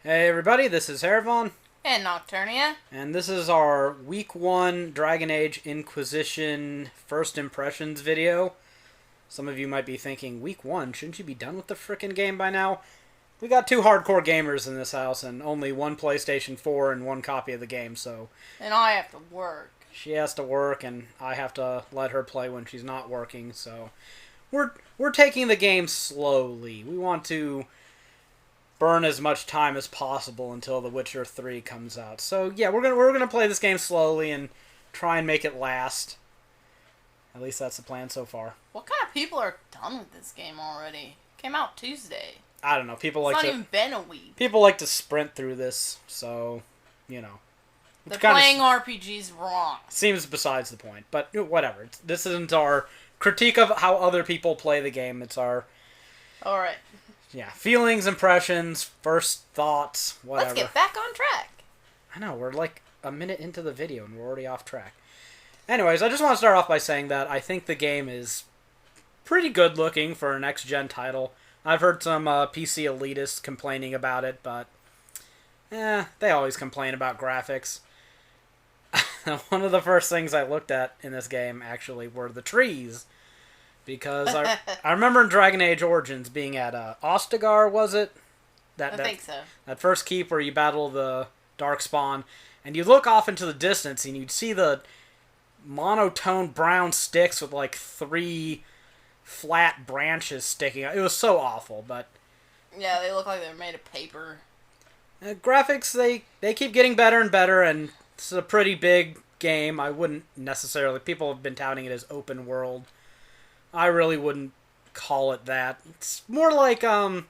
Hey everybody, this is Haeravon, And Nocturnia. and this is our Week 1 Dragon Age Inquisition First Impressions video. Some of you might be thinking, Week 1, shouldn't you be done with the frickin' game by now? We got two hardcore gamers in this house, and only one PlayStation 4 and one copy of the game, so... And I have to work. She has to work, and I have to let her play when she's not working, so... We're taking the game slowly. We want to burn as much time as possible until The Witcher 3 comes out. So yeah, we're gonna play this game slowly and try and make it last. At least that's the plan so far. What kind of people are done with this game already? Came out Tuesday. I don't know. People It's like not to even been a week. people like to sprint through this, so you know. They're playing RPGs wrong. Seems besides the point, but whatever. This isn't our critique of how other people play the game. It's our Alright. feelings, impressions, first thoughts, whatever. Let's get back on track. I know, we're like a minute into the video and we're already off track. Anyways, I just want to start off by saying that I think the game is pretty good looking for a next-gen title. I've heard some PC elitists complaining about it, but they always complain about graphics. One of the first things I looked at in this game, actually, were the trees. Because I remember in Dragon Age Origins being at Ostagar, was it? I think so. That first keep where you battle the Darkspawn, and you look off into the distance and you'd see the monotone brown sticks with like 3 flat branches sticking out. It was so awful, but... Yeah, they look like they're made of paper. Graphics, they keep getting better and better, and it's a pretty big game. I wouldn't necessarily... People have been touting it as open world. I really wouldn't call it that. It's more like, I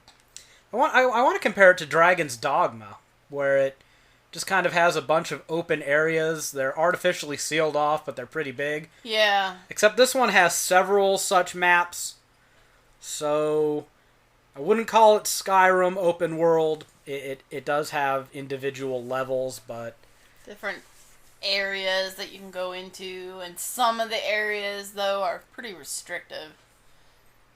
want to compare it to Dragon's Dogma, where it just kind of has a bunch of open areas. They're artificially sealed off, but they're pretty big. Yeah. Except this one has several such maps, so I wouldn't call it Skyrim open world. It does have individual levels, but... Different areas that you can go into, and some of the areas, though, are pretty restrictive.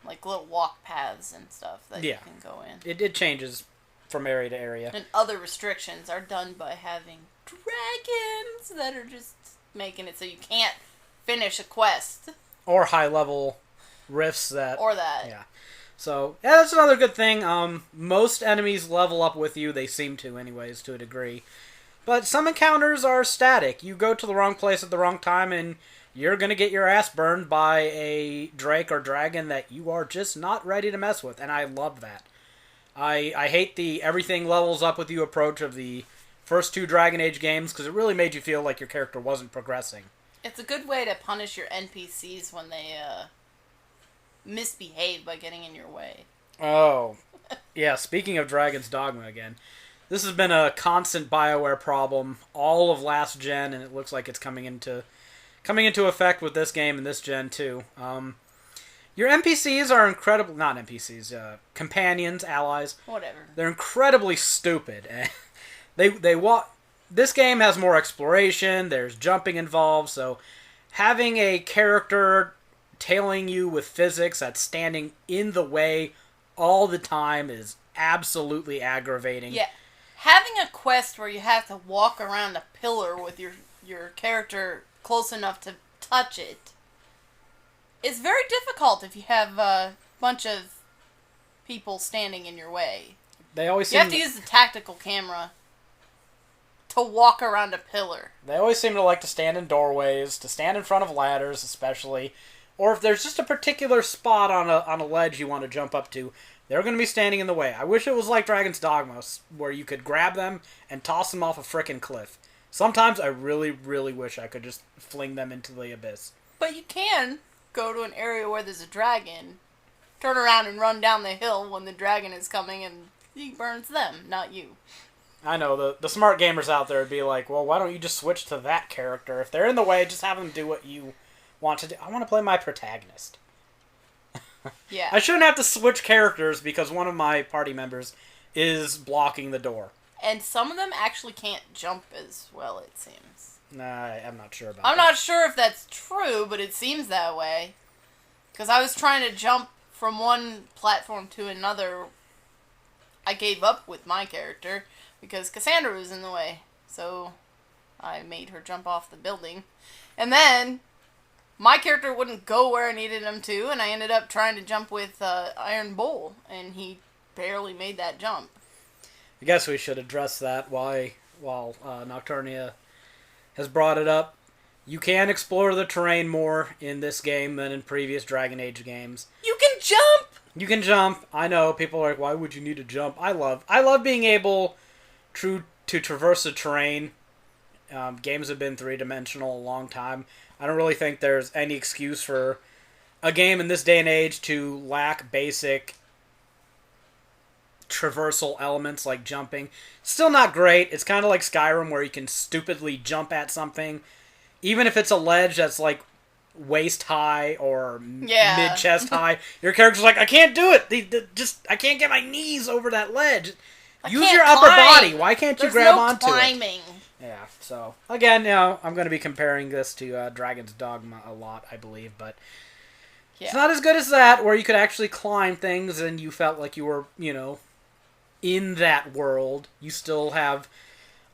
Like little walk paths and stuff that you can go in. It changes from area to area. And other restrictions are done by having dragons that are just making it so you can't finish a quest. Or high-level rifts that... Or that. Yeah. So, yeah, that's another good thing. Most enemies level up with you. They seem to, anyways, to a degree. But some encounters are static. You go to the wrong place at the wrong time, and you're going to get your ass burned by a drake or dragon that you are just not ready to mess with. And I love that. I hate the everything levels up with you approach of the first 2 Dragon Age games, because it really made you feel like your character wasn't progressing. It's a good way to punish your NPCs when they misbehave by getting in your way. Oh. Yeah, speaking of Dragon's Dogma again, this has been a constant BioWare problem all of last gen, and it looks like it's coming into effect with this game and this gen too. Your NPCs are incredible... Not NPCs, companions, allies. Whatever. They're incredibly stupid. This game has more exploration, there's jumping involved, so having a character tailing you with physics that's standing in the way all the time is absolutely aggravating. Yeah. Having a quest where you have to walk around a pillar with your character close enough to touch it is very difficult if you have a bunch of people standing in your way. You have to use the tactical camera to walk around a pillar. They always seem to like to stand in doorways, to stand in front of ladders especially, or if there's just a particular spot on a ledge you want to jump up to, they're going to be standing in the way. I wish it was like Dragon's Dogma, where you could grab them and toss them off a frickin' cliff. Sometimes I really, really wish I could just fling them into the abyss. But you can go to an area where there's a dragon, turn around and run down the hill when the dragon is coming, and he burns them, not you. I know, the smart gamers out there would be like, well, why don't you just switch to that character? If they're in the way, just have them do what you want to do. I want to play my protagonist. Yeah. I shouldn't have to switch characters because one of my party members is blocking the door. And some of them actually can't jump as well, it seems. Nah, I'm not sure about I'm that. not sure if that's true, but it seems that way. Because I was trying to jump from one platform to another I gave up with my character because Cassandra was in the way. So I made her jump off the building. And then my character wouldn't go where I needed him to, and I ended up trying to jump with Iron Bull, and he barely made that jump. I guess we should address that while Nocturnia has brought it up. You can explore the terrain more in this game than in previous Dragon Age games. You can jump! You can jump. I know, people are like, why would you need to jump? I love being able to traverse the terrain. Games have been three-dimensional a long time. I don't really think there's any excuse for a game in this day and age to lack basic traversal elements like jumping. Still not great. It's kind of like Skyrim where you can stupidly jump at something. Even if it's a ledge that's like waist high or mid-chest high, your character's like, I can't do it. I can't get my knees over that ledge. Use your upper body. Why can't you grab onto it? Yeah, so, again, I'm going to be comparing this to Dragon's Dogma a lot, I believe, but it's not as good as that, where you could actually climb things and you felt like you were, in that world. You still have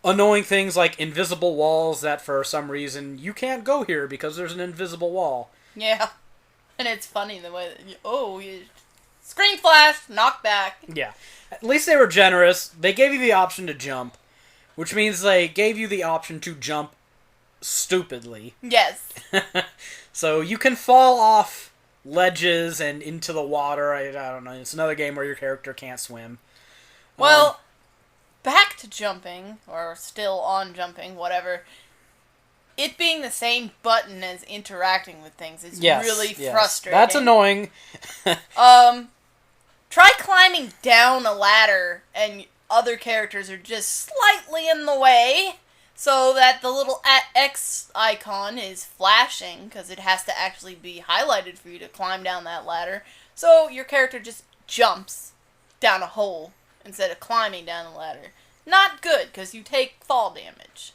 annoying things like invisible walls that, for some reason, you can't go here because there's an invisible wall. Yeah, and it's funny the way that, you screen flash, knock back. Yeah, at least they were generous. They gave you the option to jump. Which means they gave you the option to jump stupidly. Yes. So you can fall off ledges and into the water. I don't know. It's another game where your character can't swim. Well, back to jumping, or still on jumping, whatever. It being the same button as interacting with things is really frustrating. That's annoying. Try climbing down a ladder and other characters are just slightly in the way so that the little X icon is flashing because it has to actually be highlighted for you to climb down that ladder. So your character just jumps down a hole instead of climbing down the ladder. Not good because you take fall damage.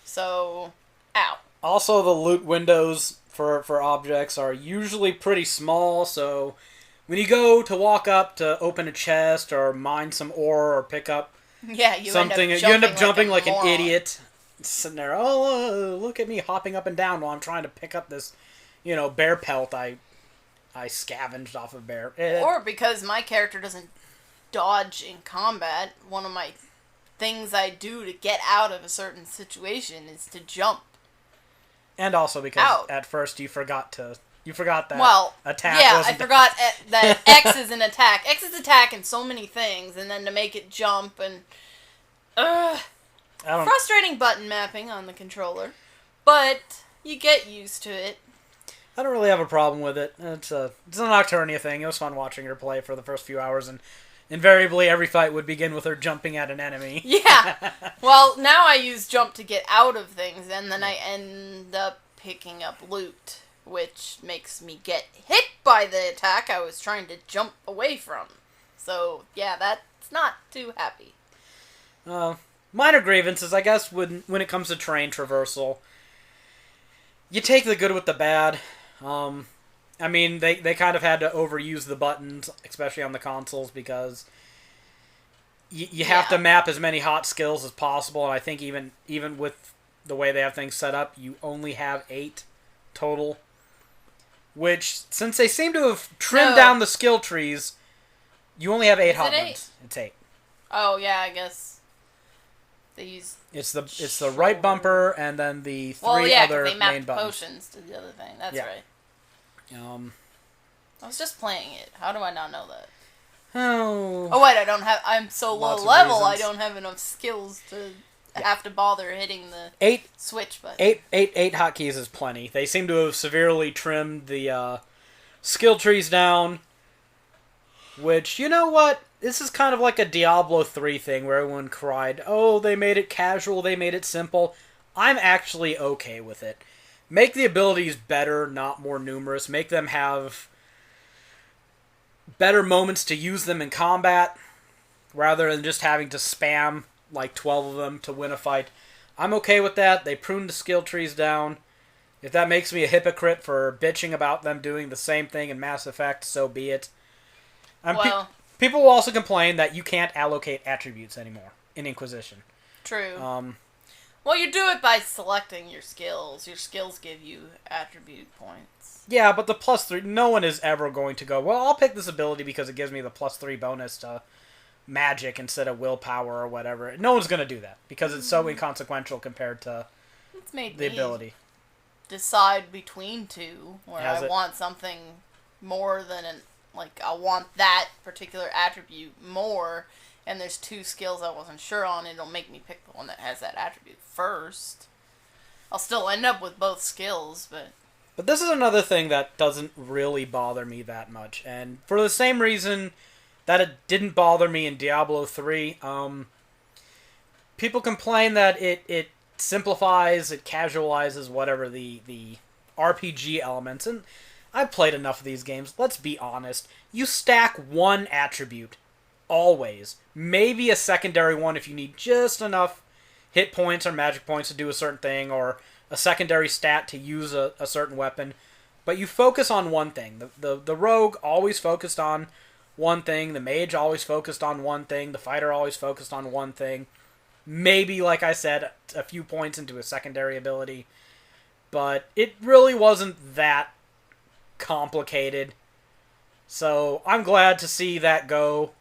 So, ow. Also, the loot windows for objects are usually pretty small, so when you go to walk up to open a chest or mine some ore or pick up something, you end up jumping like an idiot. Sitting there, look at me hopping up and down while I'm trying to pick up this, bear pelt I scavenged off of bear. Or because my character doesn't dodge in combat, one of my things I do to get out of a certain situation is to jump. And also because at first you forgot that attack. Yeah, I forgot that X is an attack. X is attack in so many things, and then to make it jump and frustrating button mapping on the controller, but you get used to it. I don't really have a problem with it. It's a Nocturnia thing. It was fun watching her play for the first few hours, and invariably every fight would begin with her jumping at an enemy. Yeah. Well, now I use jump to get out of things, and then I end up picking up loot, which makes me get hit by the attack I was trying to jump away from. So, yeah, that's not too happy. Minor grievances, I guess, when it comes to terrain traversal. You take the good with the bad. I mean, they kind of had to overuse the buttons, especially on the consoles, because you have to map as many hot skills as possible, and I think even with the way they have things set up, you only have 8 total. Which, since they seem to have trimmed down the skill trees, you only have 8 hot ones. It's 8. Oh, yeah, I guess they use... It's the right bumper, and then the 3 other they main buttons. Potions to the other thing. That's right. I was just playing it. How do I not know that? Oh wait, I'm so low level, I don't have enough skills to have to bother hitting the switch button. 8 hotkeys is plenty. They seem to have severely trimmed the skill trees down, which, you know what? This is kind of like a Diablo 3 thing where everyone cried, oh, they made it casual, they made it simple. I'm actually okay with it. Make the abilities better, not more numerous. Make them have better moments to use them in combat, rather than just having to spam like 12 of them to win a fight. I'm okay with that. They pruned the skill trees down. If that makes me a hypocrite for bitching about them doing the same thing in Mass Effect, so be it. People will also complain that you can't allocate attributes anymore in Inquisition. True. Well, you do it by selecting your skills. Your skills give you attribute points. Yeah, but the +3, no one is ever going to go, well, I'll pick this ability because it gives me the +3 bonus to magic instead of willpower or whatever. No one's going to do that because it's so inconsequential compared to It's made the me ability. decide between two, where I want something more than I want that particular attribute more, and there's two skills I wasn't sure on, it'll make me pick the one that has that attribute first. I'll still end up with both skills, but... But this is another thing that doesn't really bother me that much, and for the same reason that it didn't bother me in Diablo 3, people complain that it simplifies, it casualizes whatever the RPG elements, and I've played enough of these games. Let's be honest. You stack one attribute, always. Maybe a secondary one if you need just enough hit points or magic points to do a certain thing, or a secondary stat to use a certain weapon. But you focus on one thing. The rogue always focused on one thing. The mage always focused on one thing. The fighter always focused on one thing. Maybe, like I said, a few points into a secondary ability. But it really wasn't that complicated. So I'm glad to see that go.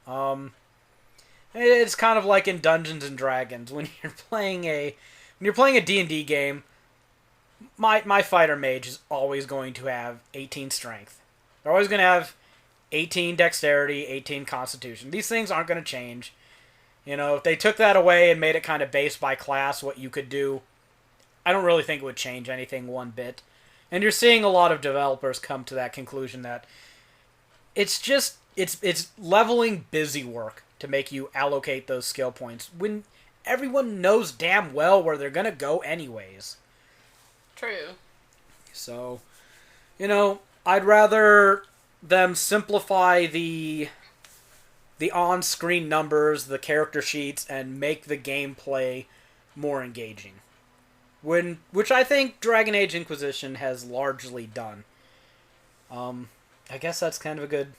It's kind of like in Dungeons and Dragons when you're playing a D&D game. My fighter mage is always going to have 18 strength. They're always going to have 18 dexterity, 18 constitution. These things aren't going to change. You know, if they took that away and made it kind of based by class, what you could do, I don't really think it would change anything one bit. And you're seeing a lot of developers come to that conclusion that it's leveling busy work to make you allocate those skill points when everyone knows damn well where they're going to go anyways. True. So, you know, I'd rather them simplify the on-screen numbers, the character sheets, and make the gameplay more engaging. Which I think Dragon Age Inquisition has largely done. I guess that's kind of a good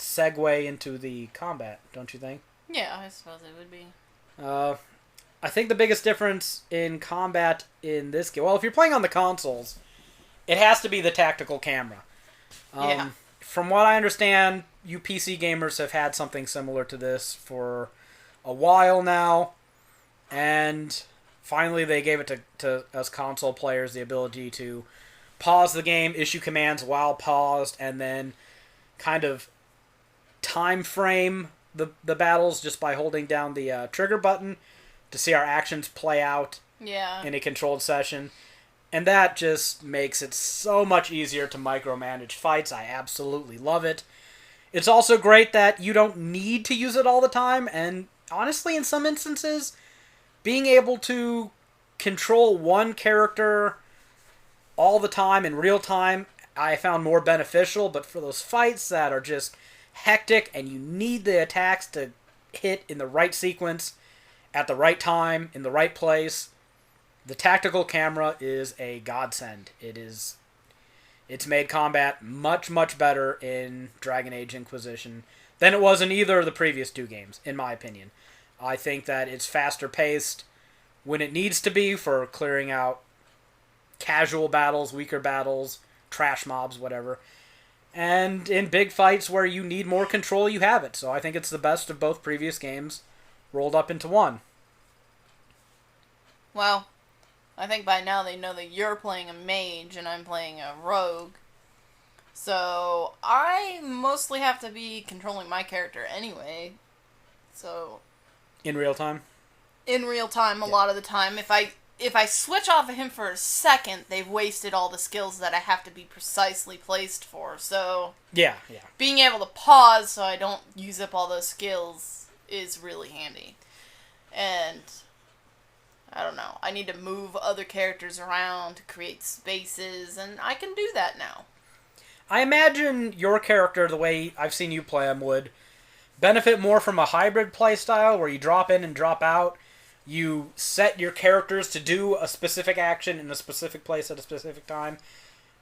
segue into the combat, don't you think? Yeah, I suppose it would be. I think the biggest difference in combat in this game... Well, if you're playing on the consoles, it has to be the tactical camera. Yeah. From what I understand, you PC gamers have had something similar to this for a while now. And finally they gave it to us console players the ability to pause the game, issue commands while paused, and then kind of time frame the battles just by holding down the trigger button to see our actions play out in a controlled session. And that just makes it so much easier to micromanage fights. I absolutely love it. It's also great that you don't need to use it all the time, and honestly, in some instances, being able to control one character all the time in real time, I found more beneficial, but for those fights that are just hectic and you need the attacks to hit in the right sequence, at the right time, in the right place, the tactical camera is a godsend. It's made combat much, much better in Dragon Age Inquisition than it was in either of the previous two games, in my opinion. I think that it's faster paced when it needs to be for clearing out casual battles, weaker battles, trash mobs, whatever. And in big fights where you need more control, you have it. So I think it's the best of both previous games rolled up into one. Well, I think by now they know that you're playing a mage and I'm playing a rogue. So I mostly have to be controlling my character anyway. So in real time? In real time, a lot of the time. If I switch off of him for a second, they've wasted all the skills that I have to be precisely placed for. So yeah. Being able to pause so I don't use up all those skills is really handy. And I don't know. I need to move other characters around to create spaces, and I can do that now. I imagine your character, the way I've seen you play him, would benefit more from a hybrid playstyle where you drop in and drop out. You set your characters to do a specific action in a specific place at a specific time,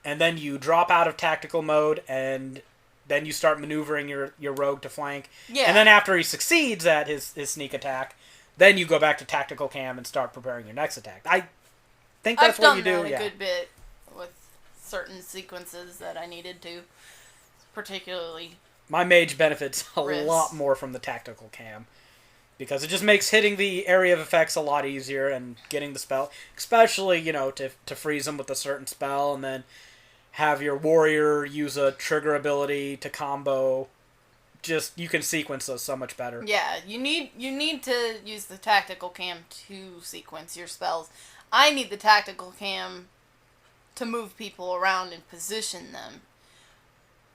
and then you drop out of tactical mode and then you start maneuvering your rogue to flank. Yeah. And then after he succeeds at his sneak attack, then you go back to tactical cam and start preparing your next attack. I think that's what you do. I've done that a good bit with certain sequences that I needed to, particularly. My mage benefits a Riz. lot more from the tactical cam. Because it just makes hitting the area of effects a lot easier and getting the spell, especially, to freeze them with a certain spell and then have your warrior use a trigger ability to combo. Just, you can sequence those so much better. Yeah, you need to use the tactical cam to sequence your spells. I need the tactical cam to move people around and position them.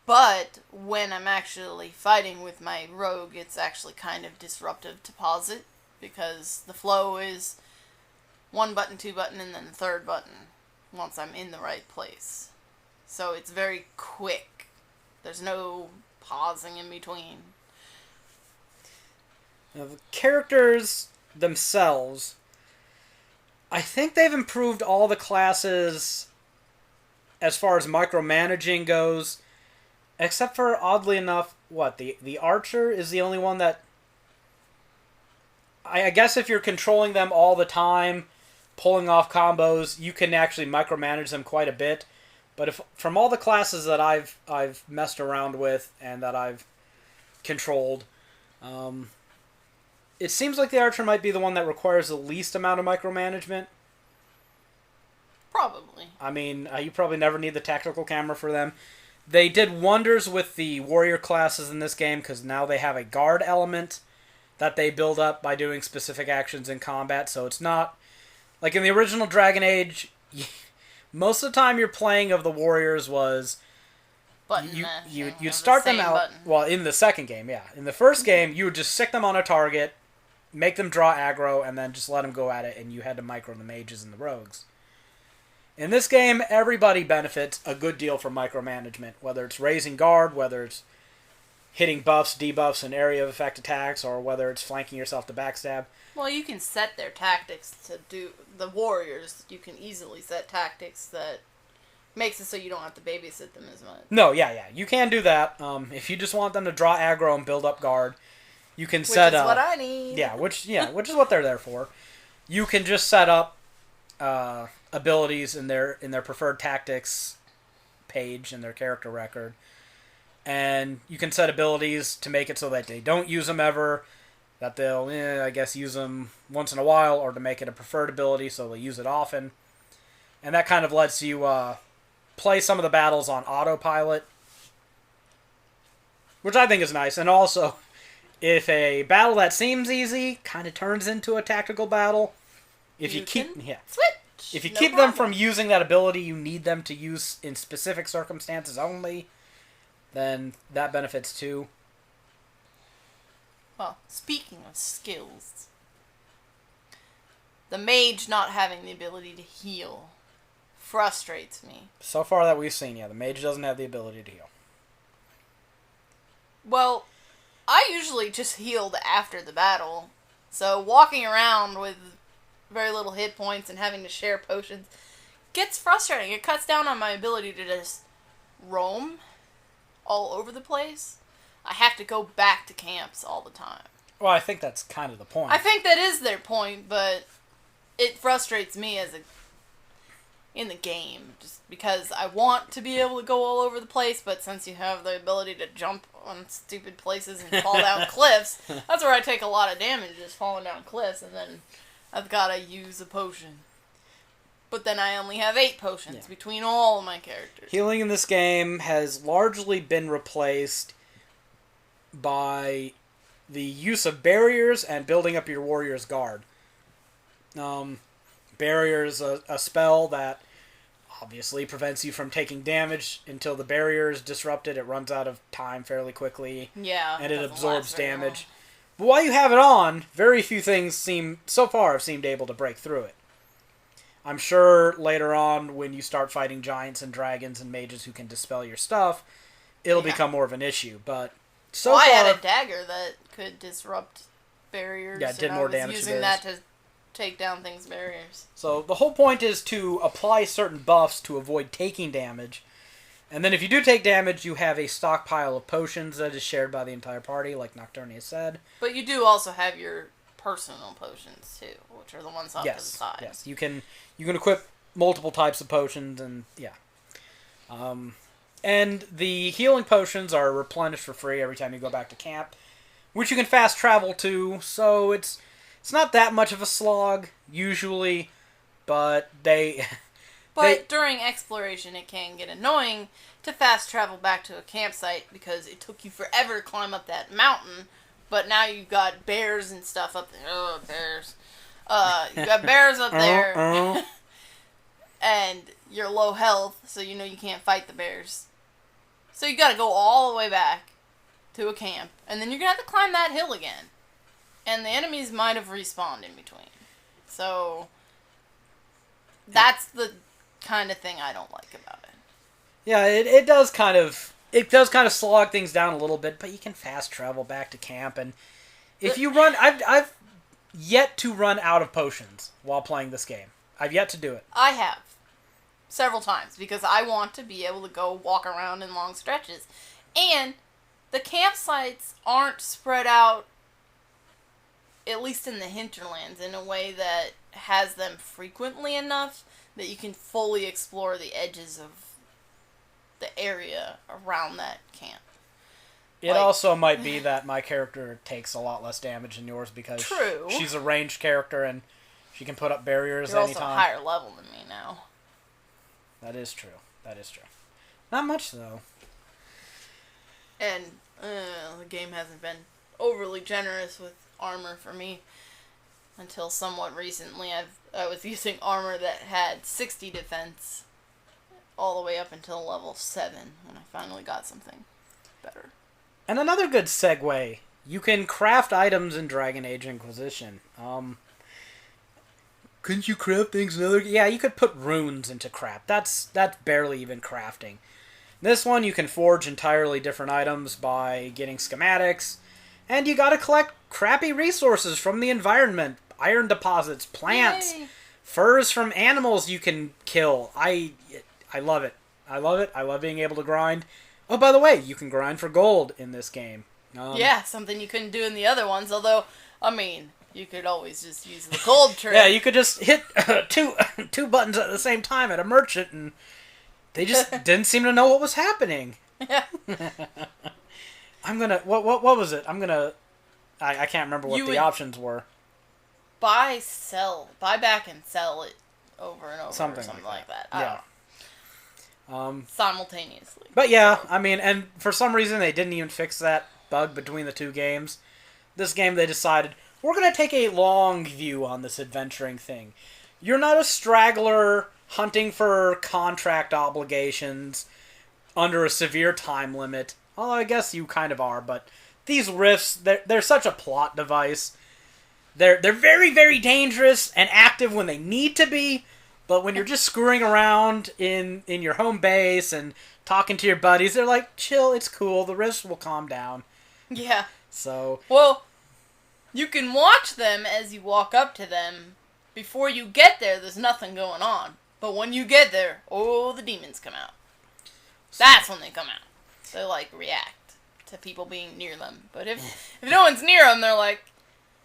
But when I'm actually fighting with my rogue, it's actually kind of disruptive to pause it, because the flow is 1 button, 2 button, and then the 3rd button once I'm in the right place. So it's very quick. There's no pausing in between. Now, the characters themselves, I think they've improved all the classes as far as micromanaging goes. Except for, oddly enough, the archer is the only one that... I guess if you're controlling them all the time, pulling off combos, you can actually micromanage them quite a bit. But if from all the classes that I've messed around with and that I've controlled, it seems like the archer might be the one that requires the least amount of micromanagement. Probably. I mean, you probably never need the tactical camera for them. They did wonders with the warrior classes in this game because now they have a guard element that they build up by doing specific actions in combat. So it's not... Like in the original Dragon Age, most of the time your playing of the warriors was... You'd start them out... Button. Well, in the second game, yeah. In the first game, you would just stick them on a target, make them draw aggro, and then just let them go at it, and you had to micro the mages and the rogues. In this game, everybody benefits a good deal from micromanagement, whether it's raising guard, whether it's hitting buffs, debuffs, and area of effect attacks, or whether it's flanking yourself to backstab. Well, you can set their tactics to do... The warriors, you can easily set tactics that makes it so you don't have to babysit them as much. No, yeah. You can do that. If you just want them to draw aggro and build up guard, you can set up... Which is what I need. Which is what they're there for. You can just set up abilities in their preferred tactics page in their character record, and you can set abilities to make it so that they don't use them ever, that they'll I guess use them once in a while, or to make it a preferred ability so they'll use it often, and that kind of lets you play some of the battles on autopilot, which I think is nice. And also, if a battle that seems easy kind of turns into a tactical battle, if you keep switch. If you keep them from using that ability you need them to use in specific circumstances only, then that benefits too. Well, speaking of skills, the mage not having the ability to heal frustrates me. So far that we've seen, the mage doesn't have the ability to heal. Well, I usually just healed after the battle, so walking around with very little hit points and having to share potions gets frustrating. It cuts down on my ability to just roam all over the place. I have to go back to camps all the time. Well, I think that's kind of the point. I think that is their point, but it frustrates me in the game, just because I want to be able to go all over the place, but since you have the ability to jump on stupid places and fall down cliffs, that's where I take a lot of damage, just falling down cliffs, and then I've got to use a potion. But then I only have 8 potions between all of my characters. Healing in this game has largely been replaced by the use of barriers and building up your warrior's guard. Barriers a spell that obviously prevents you from taking damage until the barrier is disrupted. It runs out of time fairly quickly. Yeah. And it absorbs damage. But while you have it on, very few things so far have seemed able to break through it. I'm sure later on, when you start fighting giants and dragons and mages who can dispel your stuff, it'll become more of an issue. But so far, I had a dagger that could disrupt barriers. Yeah, it did more damage. I was using that to take down things barriers. So the whole point is to apply certain buffs to avoid taking damage, And then if you do take damage, you have a stockpile of potions that is shared by the entire party, like Nocturnia said. But you do also have your personal potions, too, which are the ones off to the side. Yes, you can equip multiple types of potions, and yeah. And the healing potions are replenished for free every time you go back to camp, which you can fast travel to, so it's not that much of a slog, usually, but during exploration, it can get annoying to fast travel back to a campsite because it took you forever to climb up that mountain, but now you've got bears and stuff up there. Oh, bears. You got bears up there, and you're low health, so you know you can't fight the bears. So you gotta go all the way back to a camp, and then you're gonna have to climb that hill again. And the enemies might have respawned in between. So that's the kind of thing I don't like about it. Yeah, it does kind of slog things down a little bit, but you can fast travel back to camp, and if you run, I've yet to run out of potions while playing this game. I've yet to do it. I have several times because I want to be able to go walk around in long stretches, and the campsites aren't spread out, at least in the hinterlands, in a way that has them frequently enough that you can fully explore the edges of the area around that camp. It also might be that my character takes a lot less damage than yours because she's a ranged character and she can put up barriers anytime. You're also a higher level than me now. That is true. Not much, though. And the game hasn't been overly generous with armor for me until somewhat recently. I was using armor that had 60 defense all the way up until level 7 when I finally got something better. And another good segue, you can craft items in Dragon Age Inquisition. Couldn't you craft things in other... Yeah, you could put runes into craft. That's barely even crafting. This one, you can forge entirely different items by getting schematics, and you gotta collect crappy resources from the environment. Iron deposits, plants, furs from animals you can kill. I love it. I love being able to grind. Oh, by the way, you can grind for gold in this game. Yeah, something you couldn't do in the other ones, although, I mean, you could always just use the gold trick. Yeah, you could just hit two buttons at the same time at a merchant, and they just didn't seem to know what was happening. Yeah. What was it? I can't remember what the options were. Buy back and sell it over and over, something like that. Yeah. Simultaneously. But yeah, I mean, and for some reason they didn't even fix that bug between the two games. This game they decided, we're going to take a long view on this adventuring thing. You're not a straggler hunting for contract obligations under a severe time limit. Although I guess you kind of are, but these rifts, they're such a plot device. They're very, very dangerous and active when they need to be, but when you're just screwing around in your home base and talking to your buddies, they're like, chill, it's cool, the rifts will calm down. Yeah. So... Well, you can watch them as you walk up to them. Before you get there, there's nothing going on. But when you get there, the demons come out. That's when they come out. They, react to people being near them. But if no one's near them, they're like,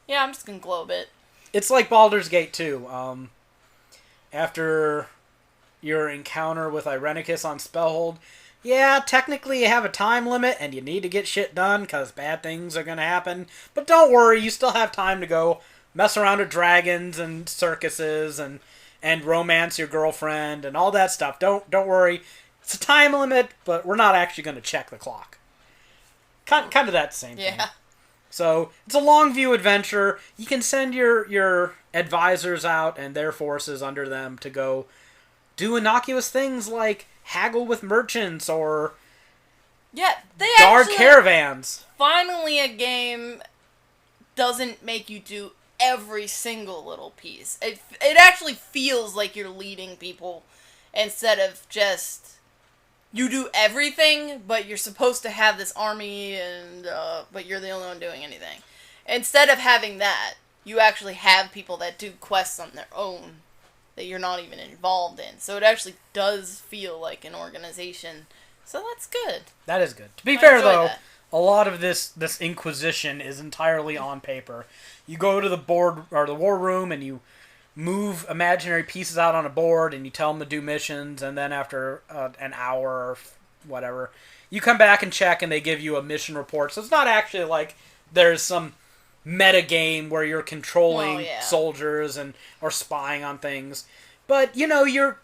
yeah, I'm just gonna glow a bit. It's like Baldur's Gate 2. After your encounter with Irenicus on Spellhold, yeah, technically you have a time limit and you need to get shit done because bad things are going to happen. But don't worry, you still have time to go mess around with dragons and circuses and romance your girlfriend and all that stuff. Don't worry. It's a time limit, but we're not actually going to check the clock. Kind of that same thing. Yeah. So, it's a long view adventure. You can send your advisors out and their forces under them to go do innocuous things like haggle with merchants or guard caravans. Finally, a game doesn't make you do every single little piece. It actually feels like you're leading people instead of just... You do everything, but you're supposed to have this army, and but you're the only one doing anything. Instead of having that, you actually have people that do quests on their own that you're not even involved in. So it actually does feel like an organization So that's good. That is good. To be I fair, enjoy though, that. a lot of this Inquisition is entirely on paper. You go to the board or the war room and you move imaginary pieces out on a board and you tell them to do missions, and then after an hour or whatever, you come back and check and they give you a mission report. So it's not actually like there's some meta game where you're controlling soldiers and or spying on things. But, you know,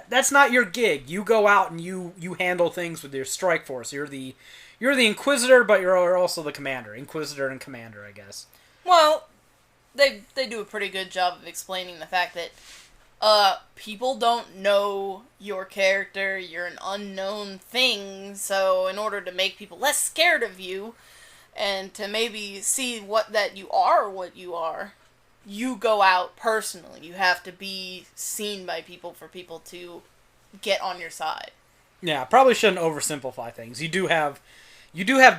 that's not your gig. You go out and you handle things with your strike force. You're the Inquisitor, but you're also the commander. Inquisitor and commander, I guess. Well, they do a pretty good job of explaining the fact that people don't know your character. You're an unknown thing, so in order to make people less scared of you and to maybe see what you are, you go out personally. You have to be seen by people for people to get on your side. Yeah, probably shouldn't oversimplify things. You do have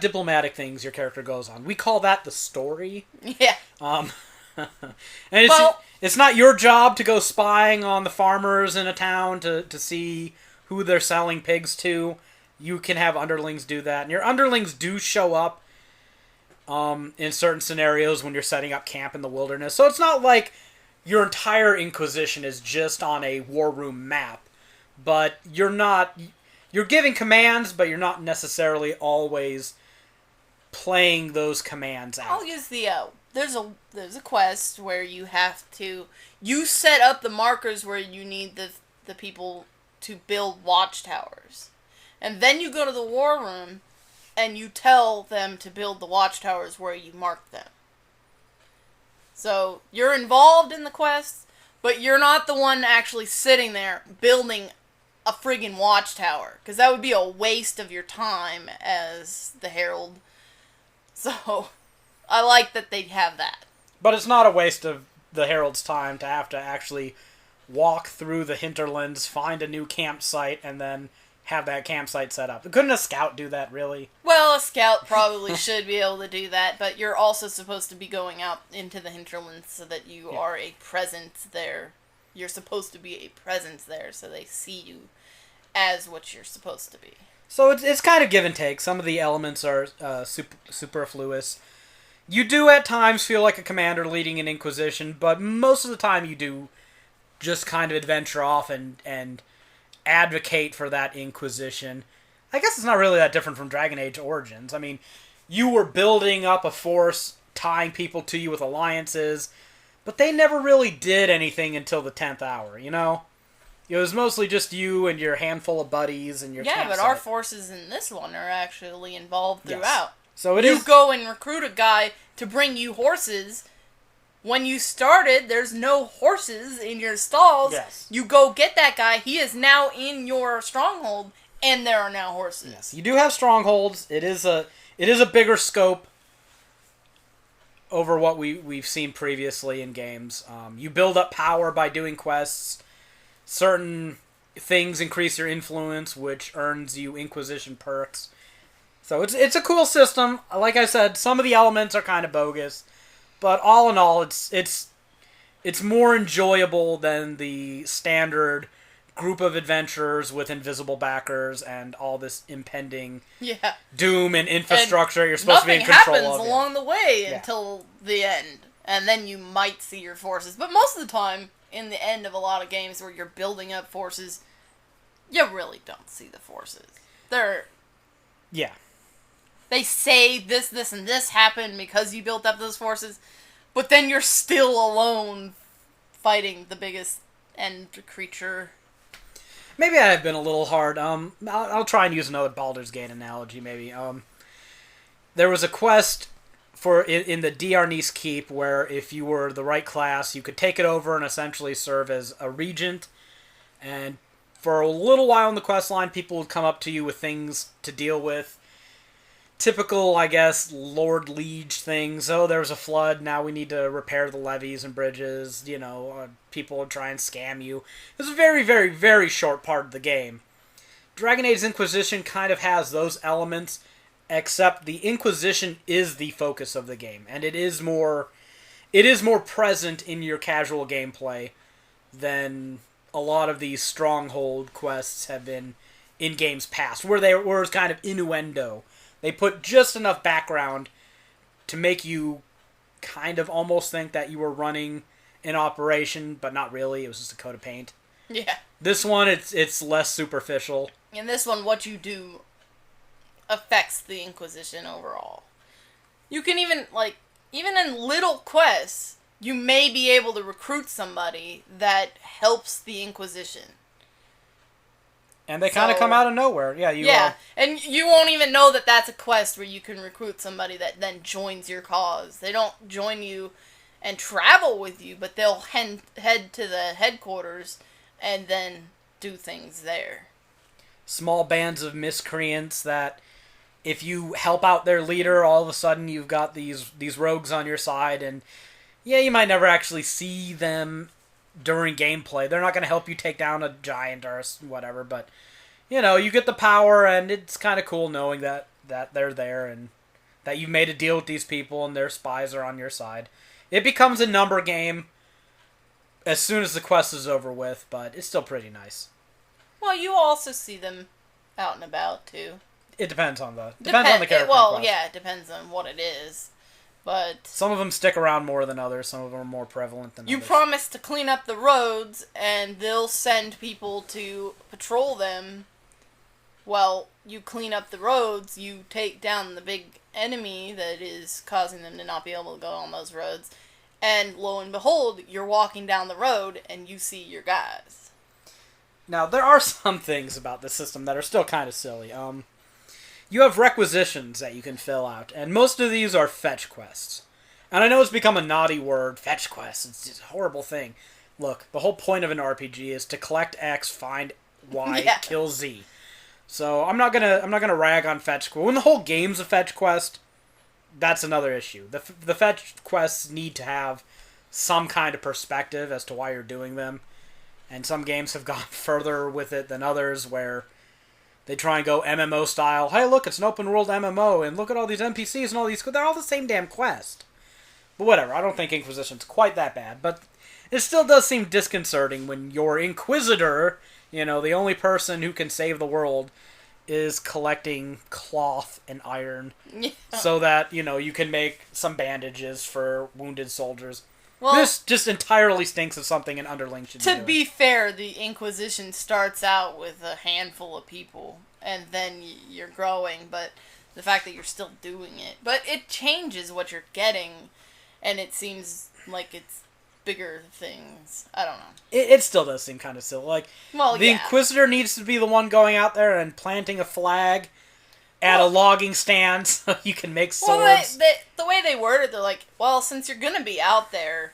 diplomatic things your character goes on. We call that the story. Yeah. And it's not your job to go spying on the farmers in a town to see who they're selling pigs to. You can have underlings do that. And your underlings do show up in certain scenarios when you're setting up camp in the wilderness. So it's not like your entire Inquisition is just on a war room map. But you're giving commands, but you're not necessarily always playing those commands out. I'll use the there's a quest where you set up the markers where you need the people to build watchtowers. And then you go to the war room and you tell them to build the watchtowers where you mark them. So you're involved in the quest, but you're not the one actually sitting there building a friggin' watchtower, because that would be a waste of your time as the Herald. So I like that they'd have that. But it's not a waste of the Herald's time to have to actually walk through the hinterlands, find a new campsite, and then have that campsite set up. Couldn't a scout do that, really? Well, a scout probably should be able to do that, but you're also supposed to be going out into the hinterlands so that you are a presence there. You're supposed to be a presence there so they see you as what you're supposed to be. So it's kind of give and take. Some of the elements are superfluous. You do at times feel like a commander leading an Inquisition, but most of the time you do just kind of adventure off and advocate for that Inquisition. I guess it's not really that different from Dragon Age Origins. I mean, you were building up a force, tying people to you with alliances, but they never really did anything until the 10th hour, you know? It was mostly just you and your handful of buddies and your campsite. But our forces in this one are actually involved throughout. Yes. So you go and recruit a guy to bring you horses. When you started, there's no horses in your stalls. Yes. You go get that guy. He is now in your stronghold, and there are now horses. Yes, you do have strongholds. It is a bigger scope over what we've seen previously in games. You build up power by doing quests. Certain things increase your influence, which earns you Inquisition perks. So it's a cool system. Like I said, some of the elements are kind of bogus. But all in all, it's more enjoyable than the standard group of adventurers with invisible backers and all this impending doom and infrastructure you're supposed to be in control of. Nothing happens along the way until the end, and then you might see your forces. But most of the time, in the end of a lot of games where you're building up forces, you really don't see the forces. They say this, and this happened because you built up those forces, but then you're still alone fighting the biggest end creature. Maybe I've been a little hard. I'll try and use another Baldur's Gate analogy, maybe. There was a quest in the Diarnis Keep where if you were the right class, you could take it over and essentially serve as a regent. And for a little while in the quest line, people would come up to you with things to deal with. Typical, I guess, Lord Liege things. Oh, there was a flood, now we need to repair the levees and bridges. You know, people would try and scam you. It was a very, very, very short part of the game. Dragon Age Inquisition kind of has those elements, except the Inquisition is the focus of the game, and it is more present in your casual gameplay than a lot of these stronghold quests have been in games past, where they were kind of innuendo. They put just enough background to make you kind of almost think that you were running an operation, but not really. It was just a coat of paint. Yeah. This one, it's less superficial. In this one, what you do affects the Inquisition overall. You can even in little quests, you may be able to recruit somebody that helps the Inquisition. And they kind of come out of nowhere. Yeah, and you won't even know that that's a quest where you can recruit somebody that then joins your cause. They don't join you and travel with you, but they'll head to the headquarters and then do things there. Small bands of miscreants that, if you help out their leader, all of a sudden you've got these rogues on your side, and yeah, you might never actually see them during gameplay. They're not going to help you take down a giant or whatever, but, you know, you get the power, and it's kind of cool knowing that they're there, and that you've made a deal with these people, and their spies are on your side. It becomes a number game as soon as the quest is over with, but it's still pretty nice. Well, you also see them out and about, too. It depends on the character. Yeah, it depends on what it is. But some of them stick around more than others. Some of them are more prevalent than others. You promise to clean up the roads, and they'll send people to patrol them. Well, you clean up the roads, you take down the big enemy that is causing them to not be able to go on those roads, and lo and behold, you're walking down the road, and you see your guys. Now, there are some things about this system that are still kind of silly. You have requisitions that you can fill out, and most of these are fetch quests. And I know it's become a naughty word, fetch quests. It's just a horrible thing. Look, the whole point of an RPG is to collect X, find Y, kill Z. So I'm not gonna rag on fetch quests. When the whole game's a fetch quest, that's another issue. The fetch quests need to have some kind of perspective as to why you're doing them. And some games have gone further with it than others, where they try and go MMO style. Hey, look, it's an open world MMO, and look at all these NPCs and all these. They're all the same damn quest. But whatever, I don't think Inquisition's quite that bad. But it still does seem disconcerting when your Inquisitor, you know, the only person who can save the world, is collecting cloth and iron so that, you know, you can make some bandages for wounded soldiers. Well, this just entirely stinks of something an underling should do. To be fair, the Inquisition starts out with a handful of people, and then you're growing, but the fact that you're still doing it. But it changes what you're getting, and it seems like it's bigger things. I don't know. It still does seem kind of silly. Like, the Inquisitor needs to be the one going out there and planting a flag at a logging stand so you can make swords. Well, the way they word it, they're like, well, since you're going to be out there,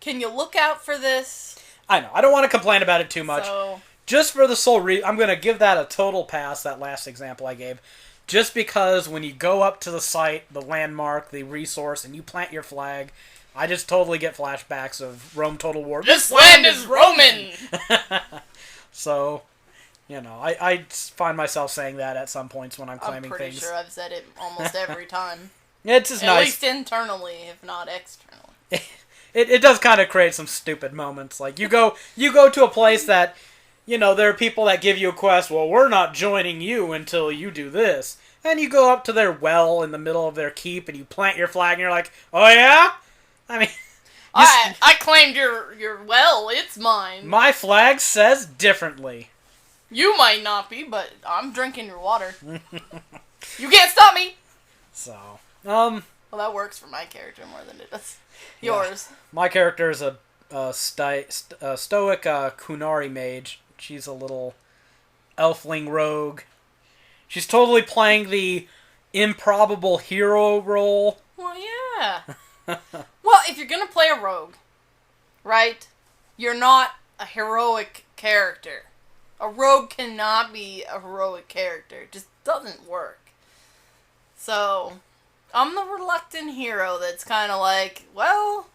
can you look out for this? I know. I don't want to complain about it too much. So, just for the sole reason, I'm going to give that a total pass, that last example I gave. Just because when you go up to the site, the landmark, the resource, and you plant your flag, I just totally get flashbacks of Rome Total War. This land is Roman! So, you know, I find myself saying that at some points when I'm claiming things. I'm pretty sure I've said it almost every time. It's just nice. At least internally, if not externally. It does kind of create some stupid moments. Like, you go to a place that, you know, there are people that give you a quest, well, we're not joining you until you do this. And you go up to their well in the middle of their keep and you plant your flag and you're like, oh yeah? I mean... I claimed your well, it's mine. My flag says differently. You might not be, but I'm drinking your water. You can't stop me! So, well, that works for my character more than it does yours. Yeah. My character is a stoic Kunari mage. She's a little elfling rogue. She's totally playing the improbable hero role. Well, yeah. Well, if you're gonna play a rogue, right, you're not a heroic character. A rogue cannot be a heroic character. It just doesn't work. So, I'm the reluctant hero that's kind of like, well,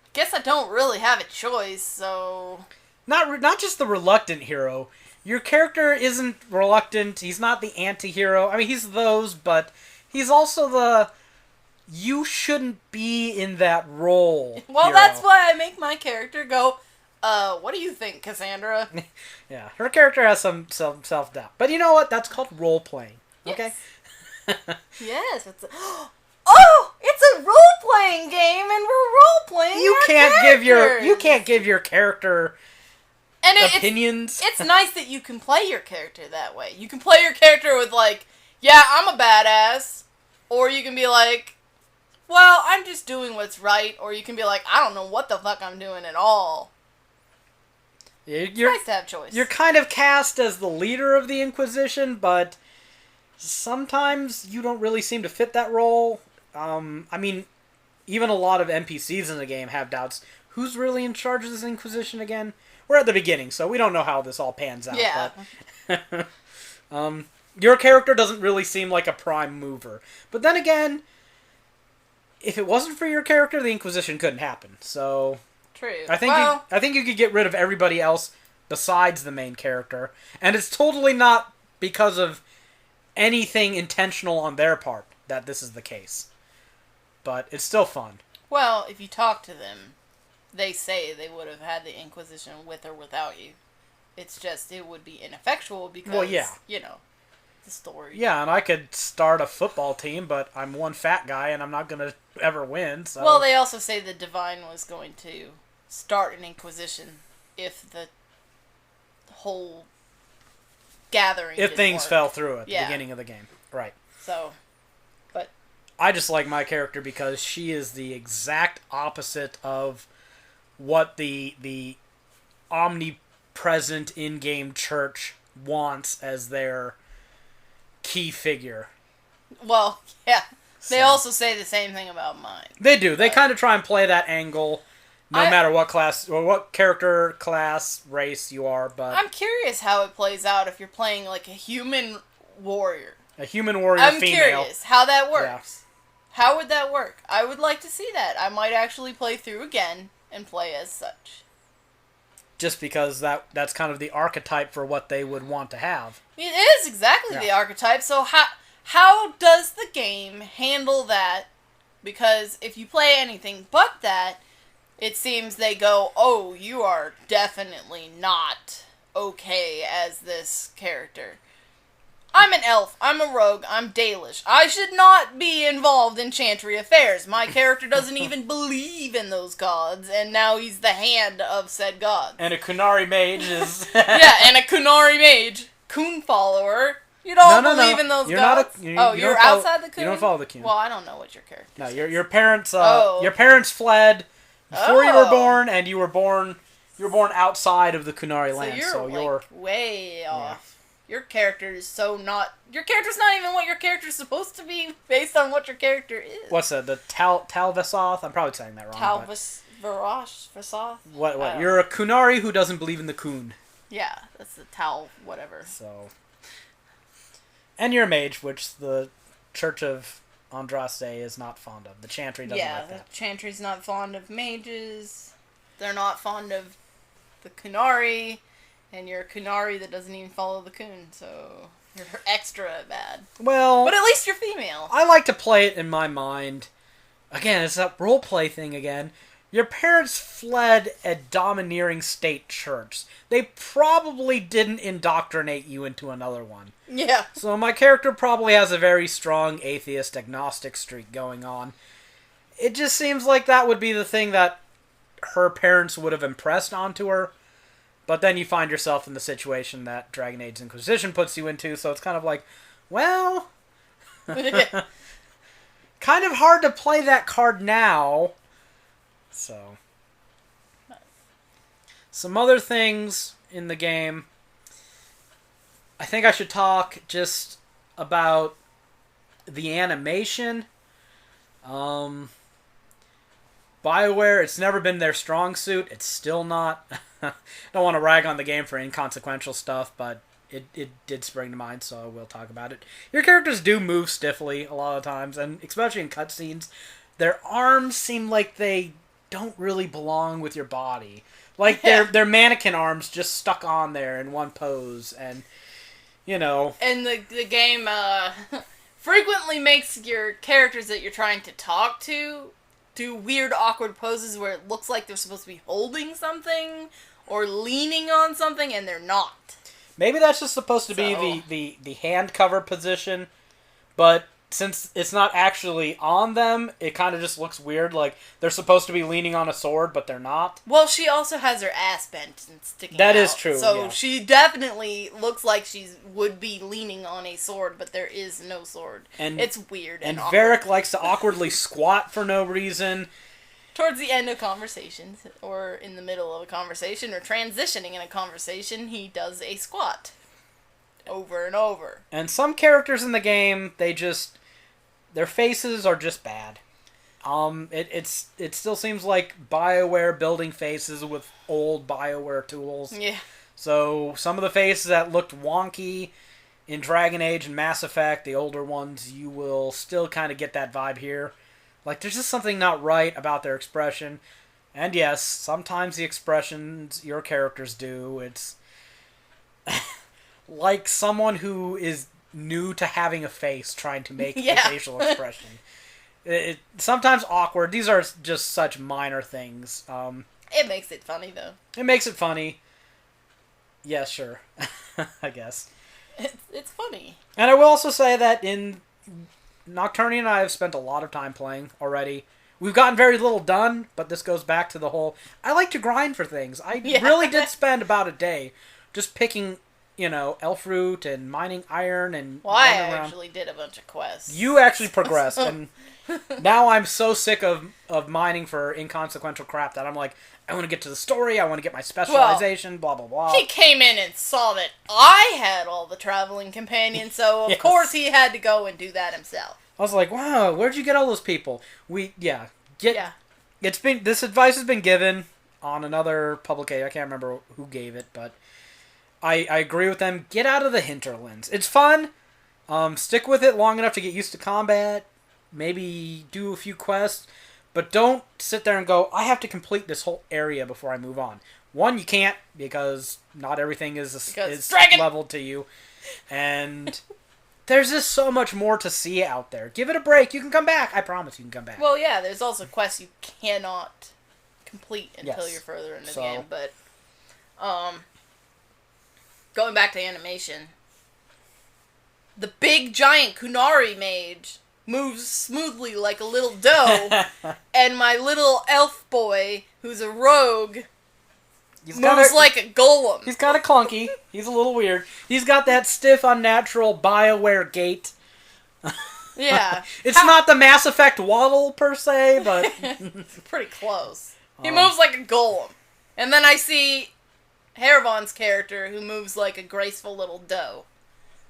I guess I don't really have a choice, so... Not just the reluctant hero. Your character isn't reluctant. He's not the anti-hero. I mean, he's those, but he's also the... You shouldn't be in that role. Well, hero. That's why I make my character go, What do you think, Cassandra? Yeah, her character has some self-doubt. But you know what? That's called role-playing. Okay? Yes. Yes, it's a... Oh! It's a role-playing game, and we're role-playing You our can't give your character and opinions. It's nice that you can play your character that way. You can play your character with, like, yeah, I'm a badass. Or you can be like, well, I'm just doing what's right. Or you can be like, I don't know what the fuck I'm doing at all. It's nice to have choice. You're kind of cast as the leader of the Inquisition, but sometimes you don't really seem to fit that role. I mean, even a lot of NPCs in the game have doubts. Who's really in charge of this Inquisition again? We're at the beginning, so we don't know how this all pans out. Yeah. But, your character doesn't really seem like a prime mover. But then again, if it wasn't for your character, the Inquisition couldn't happen. So True. I think you could get rid of everybody else besides the main character, and it's totally not because of anything intentional on their part that this is the case. But it's still fun. Well, if you talk to them, they say they would have had the Inquisition with or without you. It's just, it would be ineffectual because, well, yeah. You know, the story. Yeah, and I could start a football team, but I'm one fat guy and I'm not going to ever win, so... Well, they also say the Divine was going to start an Inquisition if the whole gathering if things work. fell through at the beginning of the game. Right. So, but... I just like my character because she is the exact opposite of what the omnipresent in-game church wants as their key figure. Well, yeah. They also say the same thing about mine. They do. They kind of try and play that angle no matter what class or what character, class, race you are, but I'm curious how it plays out if you're playing like a human warrior. A human warrior I'm female. curious how that works. Yeah. How would that work? I would like to see that. I might actually play through again and play as such. Just because that's kind of the archetype for what they would want to have. It is exactly the archetype. So how does the game handle that? Because if you play anything but that, it seems they go, oh, you are definitely not okay as this character. I'm an elf, I'm a rogue, I'm Dalish. I should not be involved in chantry affairs. My character doesn't even believe in those gods, and now he's the hand of said gods. And a Kunari mage is... Yeah, and a Kunari mage, Kun follower. You don't believe in those gods? You're outside the Kun? You don't follow the Kun. Well, I don't know what your character is. No, your parents your parents fled before you were born, and you were born outside of the Kunari land, so you're way off. Your character is your character's not even what your character's supposed to be based on what your character is. What's that? The Talvasoth? I'm probably saying that wrong. Vasoth? What? You're a Kunari who doesn't believe in the Kun. Yeah, that's the Tal whatever. So, and you're a mage, which the Church of Andraste is not fond of. The Chantry doesn't like that. Yeah, the Chantry's not fond of mages. They're not fond of the Kunari. And you're a Kunari that doesn't even follow the Kun, so you're extra bad. Well... But at least you're female. I like to play it in my mind. Again, it's that roleplay thing again. Your parents fled a domineering state church. They probably didn't indoctrinate you into another one. Yeah. So my character probably has a very strong atheist agnostic streak going on. It just seems like that would be the thing that her parents would have impressed onto her. But then you find yourself in the situation that Dragon Age Inquisition puts you into, so it's kind of like, well... kind of hard to play that card now. So... Some other things in the game. I think I should talk just about the animation. BioWare, it's never been their strong suit. It's still not. Don't want to rag on the game for inconsequential stuff, but it did spring to mind, so I will talk about it. Your characters do move stiffly a lot of times, and especially in cutscenes, their arms seem like they don't really belong with your body. Like they're mannequin arms just stuck on there in one pose, and you know. And the game frequently makes your characters that you're trying to talk to do weird, awkward poses where it looks like they're supposed to be holding something or leaning on something, and they're not. Maybe that's just supposed to be the hand cover position, but since it's not actually on them, it kind of just looks weird. Like, they're supposed to be leaning on a sword, but they're not. Well, she also has her ass bent and sticking out. That is true, So yeah. she definitely looks like she would be leaning on a sword, but there is no sword. And it's weird and awkward. Varric likes to awkwardly squat for no reason. Towards the end of conversations, or in the middle of a conversation, or transitioning in a conversation, he does a squat. Over and over. And some characters in the game, their faces are just bad. It still seems like BioWare building faces with old BioWare tools. Yeah. So some of the faces that looked wonky in Dragon Age and Mass Effect, the older ones, you will still kind of get that vibe here. Like, there's just something not right about their expression. And yes, sometimes the expressions your characters do, it's like someone who is new to having a face trying to make a facial expression. It's sometimes awkward. These are just such minor things. It makes it funny, though. It makes it funny. Yeah, sure. I guess. It's funny. And I will also say that in Nocturnia and I have spent a lot of time playing already. We've gotten very little done, but this goes back to the whole, I like to grind for things. I really did spend about a day just picking, elf root and mining iron and I actually did a bunch of quests. You actually progressed, and now I'm so sick of mining for inconsequential crap that I'm like, I want to get to the story, I want to get my specialization, blah, blah, blah. He came in and saw that I had all the traveling companions, so of course he had to go and do that himself. I was like, wow, where'd you get all those people? This advice has been given on another publication. I can't remember who gave it, but I agree with them. Get out of the hinterlands. It's fun. Stick with it long enough to get used to combat. Maybe do a few quests. But don't sit there and go, I have to complete this whole area before I move on. One, you can't, because not everything is leveled to you. And there's just so much more to see out there. Give it a break. You can come back. I promise you can come back. Well, yeah, there's also quests you cannot complete until you're further in the game. But, going back to animation, the big giant Kunari mage moves smoothly like a little doe, and my little elf boy, who's a rogue, moves like a golem. He's kind of clunky. He's a little weird. He's got that stiff, unnatural BioWare gait. Yeah. It's not the Mass Effect waddle, per se, but pretty close. He moves like a golem. And then I see Haeravon's character, who moves like a graceful little doe.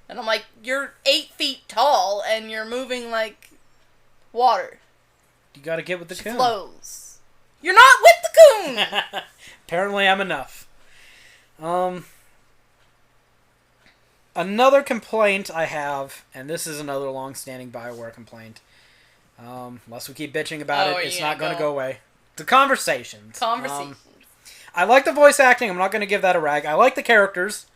And I'm like, you're 8 feet tall, and you're moving like water. You gotta get with the coon. Flows. You're not with the coon! Apparently I'm enough. Another complaint I have, and this is another long-standing BioWare complaint, unless we keep bitching about it, it's not going to go away. The conversations. I like the voice acting. I'm not going to give that a rag. I like the characters.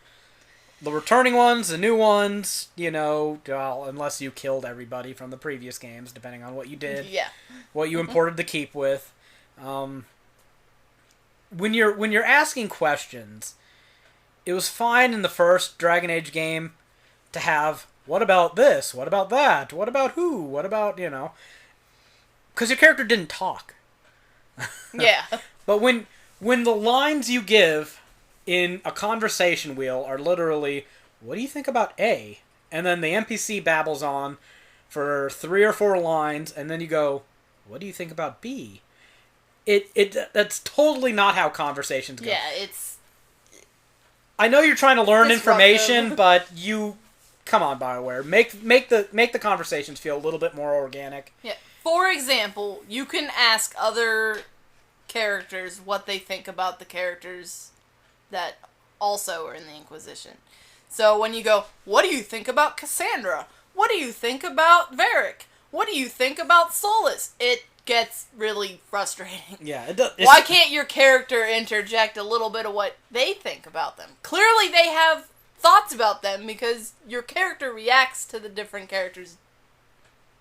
The returning ones, the new ones, unless you killed everybody from the previous games, depending on what you did. Yeah. What you imported to keep with. When you're asking questions, it was fine in the first Dragon Age game to have, what about this? What about that? What about who? What about, because your character didn't talk. Yeah. But when the lines you give in a conversation wheel are literally, what do you think about A? And then the NPC babbles on for 3 or 4 lines, and then you go, what do you think about B? That's totally not how conversations go. Yeah, it's... I know you're trying to learn information, but come on, BioWare, make the conversations feel a little bit more organic. Yeah. For example, you can ask other characters what they think about the characters that also are in the Inquisition. So when you go, what do you think about Cassandra? What do you think about Varric? What do you think about Solus? It gets really frustrating. Yeah, it does. Why can't your character interject a little bit of what they think about them? Clearly they have thoughts about them because your character reacts to the different characters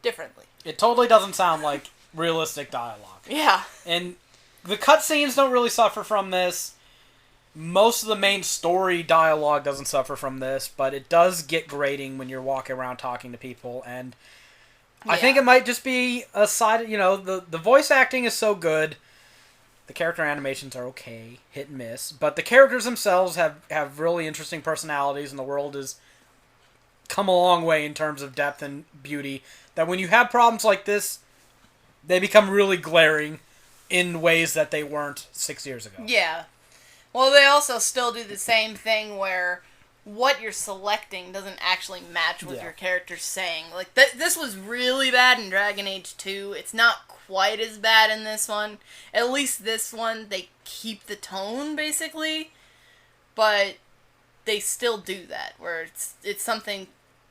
differently. It totally doesn't sound like realistic dialogue. Yeah. And the cutscenes don't really suffer from this. Most of the main story dialogue doesn't suffer from this, but it does get grating when you're walking around talking to people, and I think it might just be a side, the voice acting is so good, the character animations are okay, hit and miss, but the characters themselves have really interesting personalities, and the world has come a long way in terms of depth and beauty, that when you have problems like this, they become really glaring in ways that they weren't 6 years ago. Yeah. Well, they also still do the same thing where what you're selecting doesn't actually match what your character's saying. Like, this was really bad in Dragon Age 2. It's not quite as bad in this one. At least this one, they keep the tone, basically. But they still do that, where it's something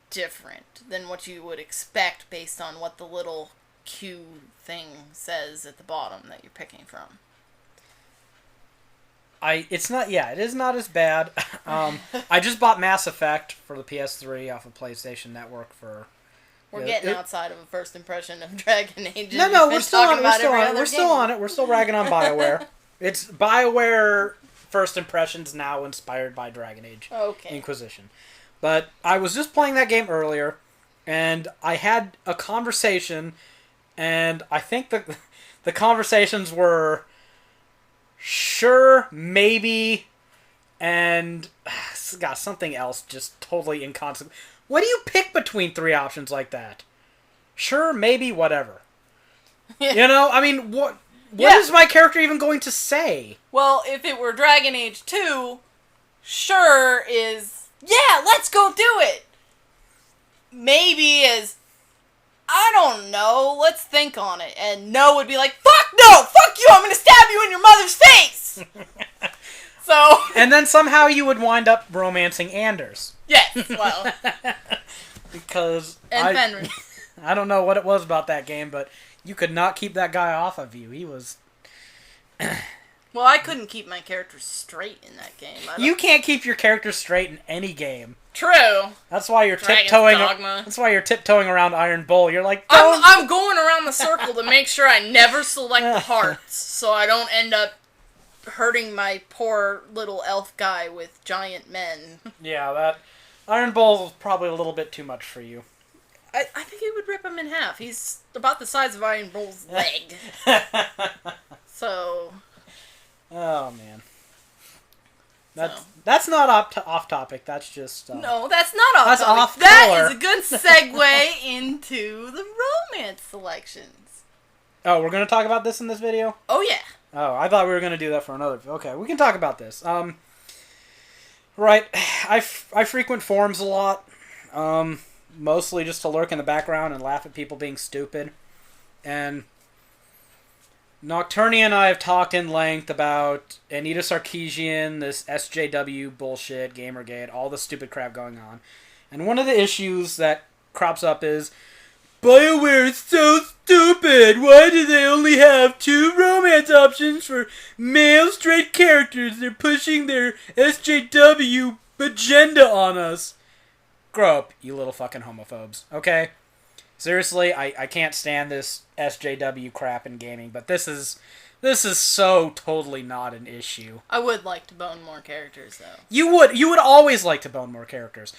different than what you would expect based on what the little Q thing says at the bottom that you're picking from. It is not as bad. I just bought Mass Effect for the PS3 off of PlayStation Network for... We're getting outside of a first impression of Dragon Age. No, we're still on it. We're still on it. We're still ragging on BioWare. It's BioWare first impressions now inspired by Dragon Age Inquisition. But I was just playing that game earlier, and I had a conversation, and I think the conversations were... sure, maybe, and got something else just totally inconsequential. What do you pick between three options like that? Sure, maybe, whatever. I mean, what is my character even going to say? Well, if it were Dragon Age 2, sure is, yeah, let's go do it. Maybe is, I don't know, let's think on it. And no would be like, fuck no, fuck you, I'm gonna stab you in your mother's face! So... And then somehow you would wind up romancing Anders. Yes, well... Because... And Fenrir. I don't know what it was about that game, but you could not keep that guy off of you. He was... Well, I couldn't keep my character straight in that game. You can't keep your character straight in any game. True. That's why you're Dragon's tiptoeing. Dogma. That's why you're tiptoeing around Iron Bull. You're like, I'm going around the circle to make sure I never select the hearts, so I don't end up hurting my poor little elf guy with giant men. Yeah, that Iron Bull is probably a little bit too much for you. I think he would rip him in half. He's about the size of Iron Bull's leg. So. Oh man. That's not off topic. That's just no. That's not off. That's topic. off. That is a good segue into the romance selections. Oh, we're gonna talk about this in this video. Oh yeah. Oh, I thought we were gonna do that for another. Okay, we can talk about this. Right. I frequent forums a lot. Mostly just to lurk in the background and laugh at people being stupid. And Nocturnia and I have talked in length about Anita Sarkeesian, this SJW bullshit, Gamergate, all the stupid crap going on. And one of the issues that crops up is, BioWare is so stupid! Why do they only have 2 romance options for male straight characters? They're pushing their SJW agenda on us. Grow up, you little fucking homophobes, okay? Seriously, I can't stand this SJW crap in gaming, but this is so totally not an issue. I would like to bone more characters, though. You would always like to bone more characters.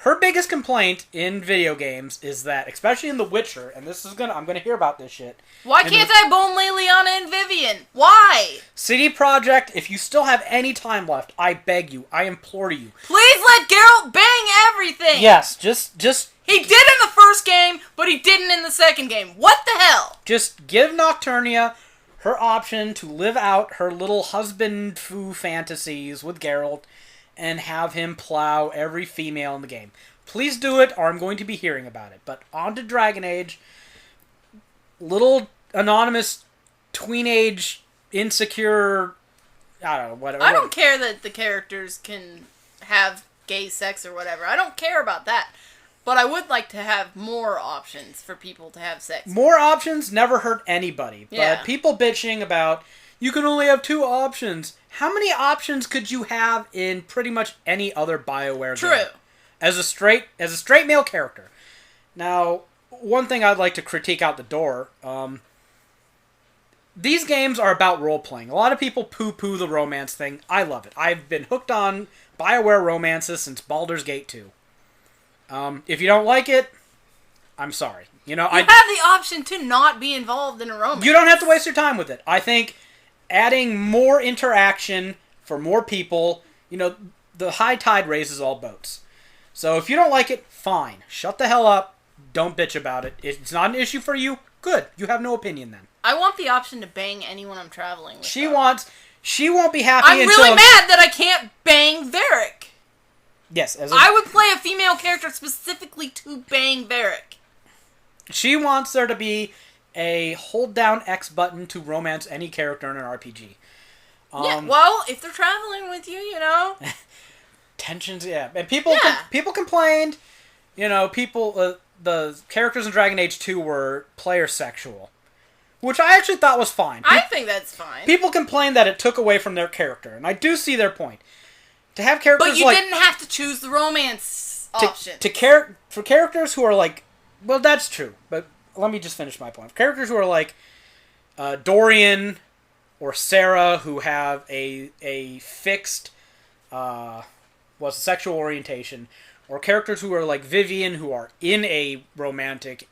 Her biggest complaint in video games is that, especially in The Witcher, and I'm gonna hear about this shit. Why can't I bone Liliana and Vivian? Why? CD Projekt, if you still have any time left, I beg you, I implore you. Please let Geralt bang everything! Yes, just... He did in the first game, but he didn't in the second game. What the hell? Just give Nocturnia her option to live out her little husband-foo fantasies with Geralt and have him plow every female in the game. Please do it, or I'm going to be hearing about it. But on to Dragon Age. Little anonymous tween-age insecure... I don't know, whatever. I don't care that the characters can have gay sex or whatever. I don't care about that. But I would like to have more options for people to have sex. More options never hurt anybody. Yeah. But people bitching about, you can only have 2 options. How many options could you have in pretty much any other BioWare game? True. As a straight male character. Now, one thing I'd like to critique out the door, these games are about role-playing. A lot of people poo-poo the romance thing. I love it. I've been hooked on BioWare romances since Baldur's Gate 2. If you don't like it, I'm sorry. You have the option to not be involved in a romance. You don't have to waste your time with it. I think adding more interaction for more people, the high tide raises all boats. So if you don't like it, fine. Shut the hell up. Don't bitch about it. It's not an issue for you. Good. You have no opinion then. I want the option to bang anyone I'm traveling with. She won't be happy I'm really mad that I can't bang Varric. Yes. I would play a female character specifically to bang Varric. She wants there to be a hold down X button to romance any character in an RPG. Yeah, well, if they're traveling with you, Tensions, yeah. And people complained, the characters in Dragon Age 2 were player sexual. Which I actually thought was fine. I think that's fine. People complained that it took away from their character, and I do see their point. To have characters But you didn't have to choose the romance option. For characters who are like... Well, that's true, but let me just finish my point. For characters who are like Dorian or Sarah, who have a fixed sexual orientation, or characters who are like Vivian, who are in a romantic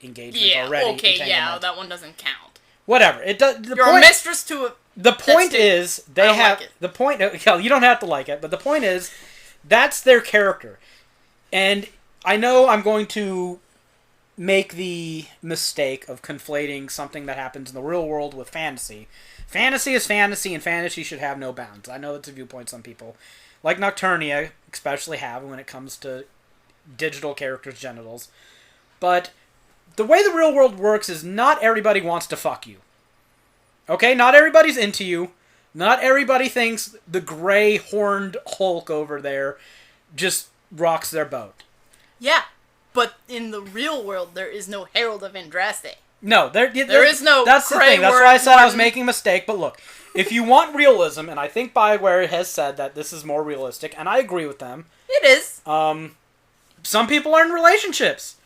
engagement already. Okay, yeah, that one doesn't count. Whatever. You're a mistress to a... The point is, they have... Like the point... You don't have to like it, but the point is, that's their character. And I know I'm going to make the mistake of conflating something that happens in the real world with fantasy. Fantasy is fantasy, and fantasy should have no bounds. I know that's a viewpoint some people, like Nocturnia, especially have when it comes to digital characters' genitals. But the way the real world works is not everybody wants to fuck you. Okay? Not everybody's into you. Not everybody thinks the gray horned Hulk over there just rocks their boat. Yeah, but in the real world, there is no Herald of Andraste. No, there is no. That's the thing. That's why I said I was making a mistake. But look, if you want realism, and I think BioWare has said that this is more realistic, and I agree with them. It is. Some people are in relationships.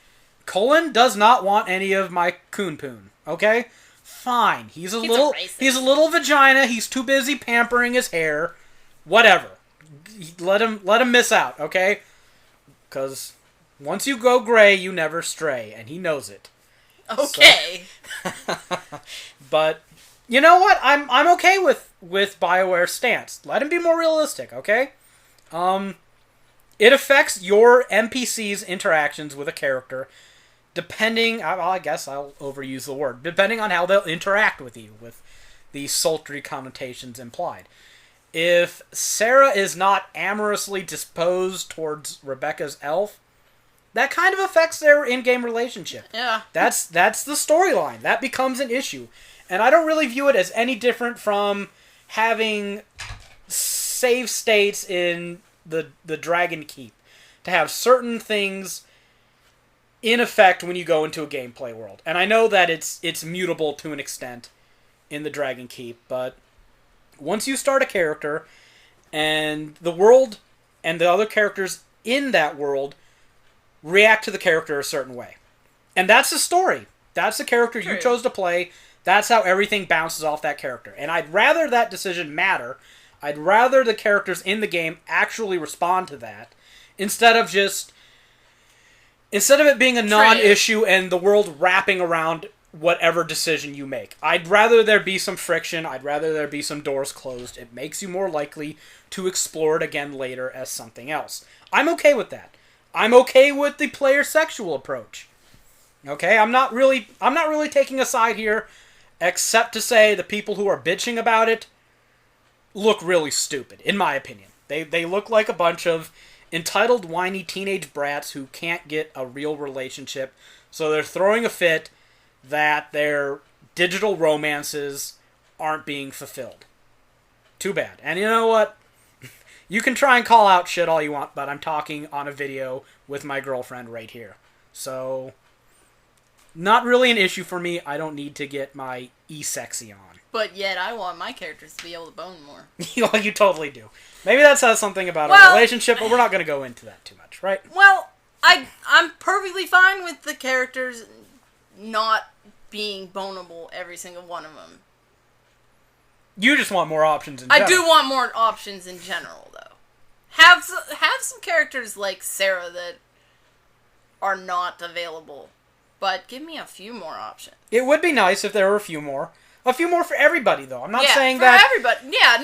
Cullen does not want any of my coon poon. Okay, fine. He's a little vagina. He's too busy pampering his hair. Whatever. Let him miss out. Okay, because once you go gray, you never stray, and he knows it. Okay. So, but you know what? I'm okay with BioWare's stance. Let him be more realistic, okay? It affects your NPC's interactions with a character depending, I guess I'll overuse the word, depending on how they'll interact with you, with the sultry connotations implied. If Sarah is not amorously disposed towards Rebecca's elf, that kind of affects their in-game relationship. Yeah. That's the storyline. That becomes an issue. And I don't really view it as any different from having save states in the Dragon Keep. To have certain things in effect when you go into a gameplay world. And I know that it's mutable to an extent in the Dragon Keep, but once you start a character and the world and the other characters in that world react to the character a certain way. And that's the story. That's the character you chose to play. That's how everything bounces off that character. And I'd rather that decision matter. I'd rather the characters in the game actually respond to that instead of it being a non-issue and the world wrapping around whatever decision you make. I'd rather there be some friction. I'd rather there be some doors closed. It makes you more likely to explore it again later as something else. I'm okay with that. I'm okay with the player sexual approach. Okay, I'm not really taking a side here, except to say the people who are bitching about it look really stupid, in my opinion. They look like a bunch of entitled, whiny teenage brats who can't get a real relationship, so they're throwing a fit that their digital romances aren't being fulfilled. Too bad. And you know what? You can try and call out shit all you want, but I'm talking on a video with my girlfriend right here. So, not really an issue for me. I don't need to get my e-sexy on. But yet, I want my characters to be able to bone more. Well, you totally do. Maybe that says something about our relationship, but we're not going to go into that too much, right? Well, I'm perfectly fine with the characters not being boneable, every single one of them. You just want more options in general. I do want more options in general, though. Have some characters like Sarah that are not available, but give me a few more options. It would be nice if there were a few more. A few more for everybody, though. I'm not saying for that... everybody. Yeah,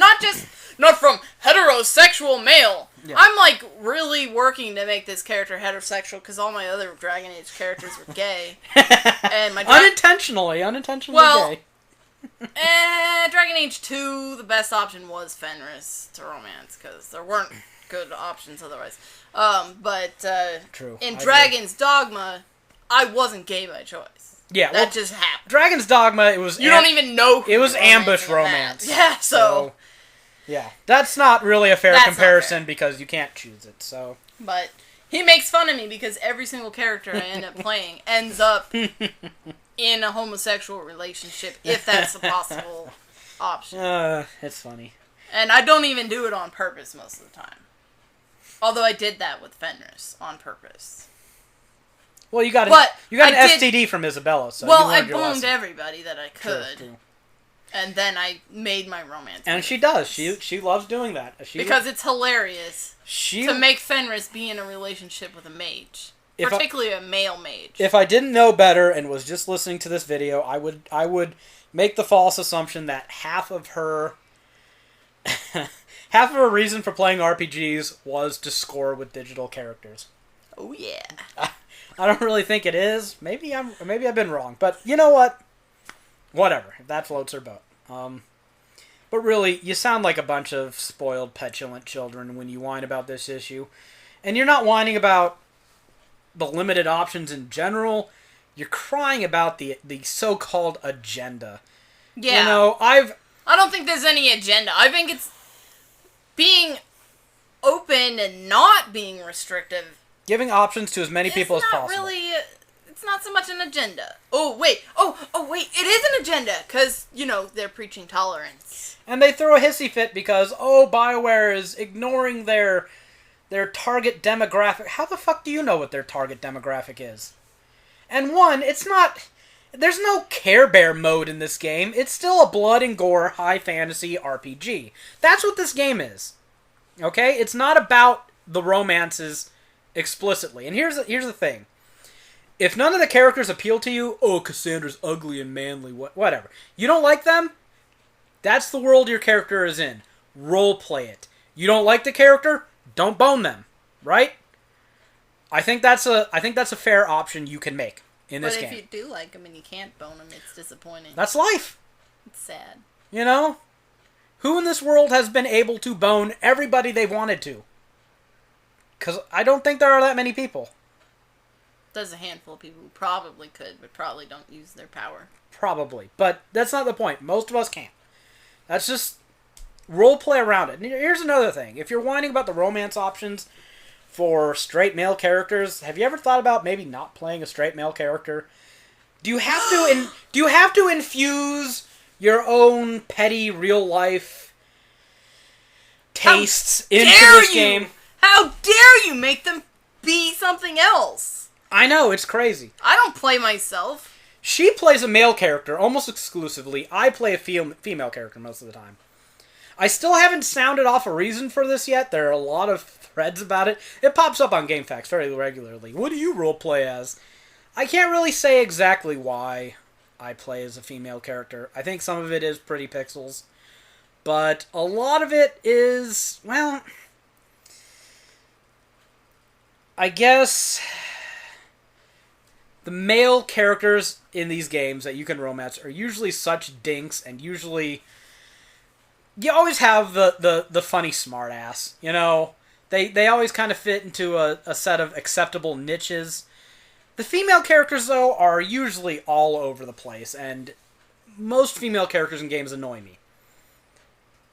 not from heterosexual male. Yeah. I'm, like, really working to make this character heterosexual, because all my other Dragon Age characters were gay. And my unintentionally gay. Dragon Age 2, the best option was Fenris to romance, because there weren't good options otherwise. True. In Dragon's Dogma, I wasn't gay by choice. Yeah, that just happened. Dragon's Dogma, it was... You don't even know who it was ambush romance. Yeah, so... Yeah, that's not really a fair comparison because you can't choose it, so... But he makes fun of me because every single character I end up playing ends up in a homosexual relationship, if that's a possible option. It's funny. And I don't even do it on purpose most of the time. Although I did that with Fenris on purpose. Well, you got an STD from Isabella, so I boned everybody that I could. True. And then I made my romance. And she does. She loves doing that. Because it's hilarious to make Fenris be in a relationship with a mage. Particularly a male mage. If I didn't know better and was just listening to this video, I would make the false assumption that half of her reason for playing RPGs was to score with digital characters. Oh yeah. I don't really think it is. Maybe I've been wrong, but you know what? Whatever. If that floats her boat. But really, you sound like a bunch of spoiled, petulant children when you whine about this issue, and you're not whining about the limited options in general. You're crying about the so-called agenda. Yeah. You know, I don't think there's any agenda. I think it's being open and not being restrictive. Giving options to as many people as possible. It's not so much an agenda. Oh, wait. It is an agenda, because, they're preaching tolerance. And they throw a hissy fit because, BioWare is ignoring their target demographic. How the fuck do you know what their target demographic is? And one, it's not... There's no Care Bear mode in this game. It's still a blood and gore high fantasy RPG. That's what this game is. Okay? It's not about the romances explicitly. And here's the thing. If none of the characters appeal to you, Cassandra's ugly and manly, whatever. You don't like them? That's the world your character is in. Roleplay it. You don't like the character? Don't bone them. Right? I think that's a fair option you can make in this game. But if you do like them and you can't bone them, it's disappointing. That's life. It's sad. You know? Who in this world has been able to bone everybody they wanted to? Because I don't think there are that many people. There's a handful of people who probably could, but probably don't use their power. Probably. But that's not the point. Most of us can't. That's just roleplay around it. And here's another thing. If you're whining about the romance options for straight male characters, have you ever thought about maybe not playing a straight male character? Do you have to infuse your own petty real life tastes into this game? How dare you make them be something else? I know, it's crazy. I don't play myself. She plays a male character almost exclusively. I play a female character most of the time. I still haven't sounded off a reason for this yet. There are a lot of threads about it. It pops up on GameFAQs very regularly. What do you roleplay as? I can't really say exactly why I play as a female character. I think some of it is pretty pixels. But a lot of it is, well... I guess the male characters in these games that you can romance are usually such dinks, and usually you always have the funny smartass. You know, they always kind of fit into a set of acceptable niches. The female characters, though, are usually all over the place, and most female characters in games annoy me.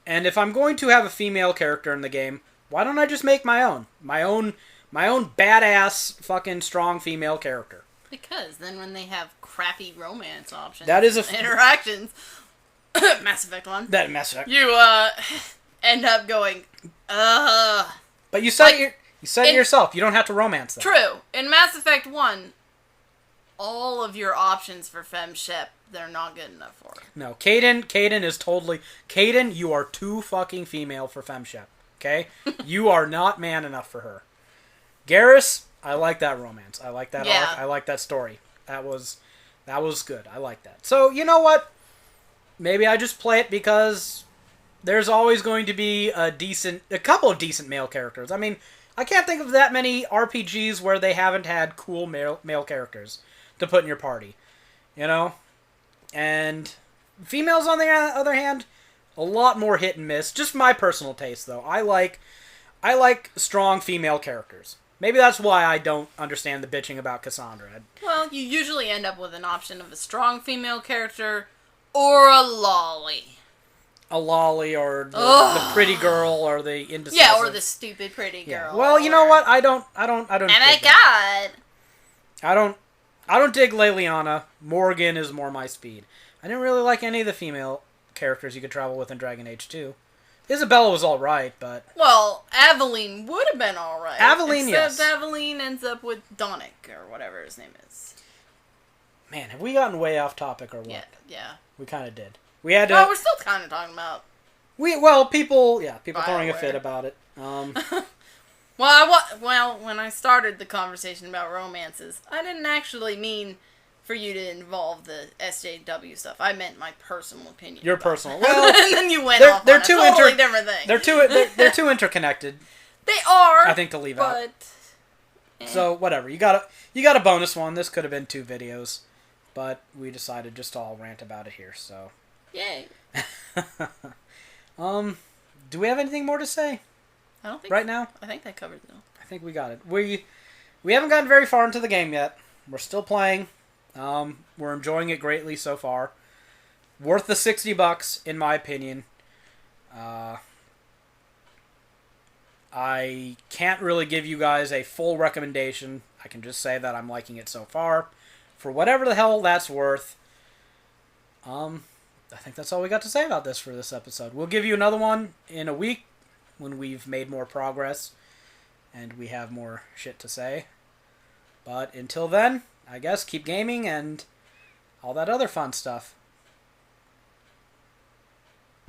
And if I'm going to have a female character in the game, why don't I just make my own? My own badass, fucking strong female character. Because then when they have crappy romance options, that is interactions, Mass Effect 1, that Mass Effect, you end up going, But you said it yourself. You don't have to romance them. True. In Mass Effect 1, all of your options for femship, they're not good enough for her. No, Kaden is totally... Kaden, you are too fucking female for femship, okay? You are not man enough for her. Garrus, I like that romance. I like that arc. I like that story. That was good. I like that. So, you know what? Maybe I just play it because there's always going to be a couple of decent male characters. I mean, I can't think of that many RPGs where they haven't had cool male characters to put in your party. You know? And females, on the other hand, a lot more hit and miss. Just my personal taste, though. I like strong female characters. Maybe that's why I don't understand the bitching about Cassandra. Well, you usually end up with an option of a strong female character or a lolly. A lolly, or the pretty girl, or the indecisive. Yeah, or the stupid pretty girl. Yeah. Well, you know what? I don't. Oh my god! I don't dig Leliana. Morgan is more my speed. I didn't really like any of the female characters you could travel with in Dragon Age 2. Isabella was alright, but... Well, Aveline would have been alright. Aveline, yes. Except Aveline ends up with Donick, or whatever his name is. Man, have we gotten way off topic or what? Yeah. We kind of did. We had to... Well, we're still kind of talking about... People throwing a fit about it. Well, when I started the conversation about romances, I didn't actually mean for you to involve the SJW stuff. I meant my personal opinion. Your personal. Well, and then you went off on a totally different thing. They're too interconnected. They are. I think to leave out. Eh. So whatever. You got a bonus one. This could have been 2 videos, but we decided just to all rant about it here. So. Yay. Do we have anything more to say? I don't think right now. I think that covered it though. I think we got it. We haven't gotten very far into the game yet. We're still playing. We're enjoying it greatly so far. Worth the $60, in my opinion. I can't really give you guys a full recommendation. I can just say that I'm liking it so far. For whatever the hell that's worth. I think that's all we got to say about this for this episode. We'll give you another one in a week when we've made more progress and we have more shit to say. But until then, I guess keep gaming and all that other fun stuff.